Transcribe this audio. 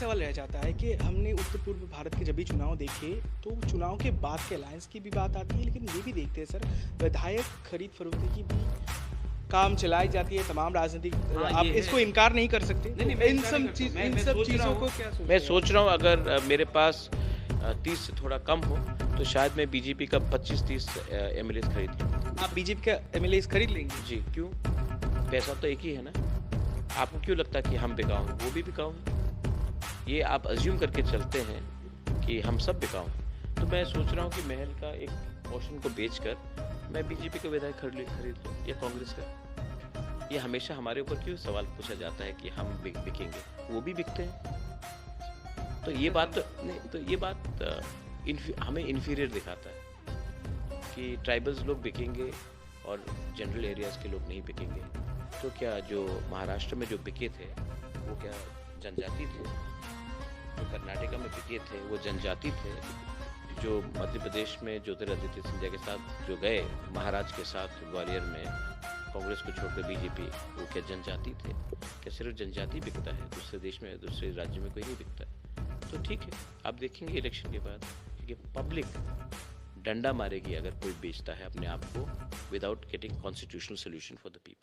सवाल रह जाता है कि हमने उत्तर पूर्व भारत के जब भी चुनाव देखे तो चुनाव के बाद के अलायंस की भी बात आती है, लेकिन ये भी देखते हैं सर, विधायक खरीद फरोख्ती की भी काम चलाई जाती है तमाम राजनीतिक। हाँ, आप ये है। इसको इनकार नहीं कर सकते। नहीं, नहीं, मैं इन इनकार सब नहीं करता चीज हूँ। मैं इन मैं सब सोच रहा चीज़ों हूँ को क्या सोचते मैं हैं? सोच रहा हूँ अगर मेरे पास 30 से थोड़ा कम हो तो शायद मैं बीजेपी का 25-30 एमएलए खरीद लूँ। आप बीजेपी का एमएलए खरीद लेंगे? जी, क्यों? पैसा तो एक ही है ना। आपको क्यों लगता है कि हम बिकाऊ हैं? वो भी बिकाऊ हैं। ये आप अज्यूम करके चलते हैं कि हम सब बिकाऊ हैं। तो मैं सोच रहा हूँ कि महल का एक पोर्शन को बेचकर मैं बीजेपी का विधायक खरीद लूँ या कांग्रेस का। ये हमेशा हमारे ऊपर क्यों सवाल पूछा जाता है कि हम बिकेंगे? वो भी बिकते हैं। तो ये बात नहीं, तो ये बात हमें इन्फीरियर दिखाता है कि ट्राइबल्स लोग बिकेंगे और जनरल एरियाज के लोग नहीं बिकेंगे। तो क्या जो महाराष्ट्र में जो बिके थे वो क्या जनजाति थे? जो कर्नाटका में बिके थे वो जनजाति थे? जो मध्य प्रदेश में ज्योतिरादित्य सिंधिया के साथ जो गए महाराज के साथ ग्वालियर में कांग्रेस को छोड़कर बीजेपी, वो क्या जनजाति थे? क्या सिर्फ जनजाति बिकता है? दूसरे देश में, दूसरे राज्य में कोई नहीं बिकता है। तो ठीक है, आप देखेंगे इलेक्शन के बाद, क्योंकि पब्लिक डंडा मारेगी अगर कोई बेचता है अपने आप को without getting constitutional solution for the people.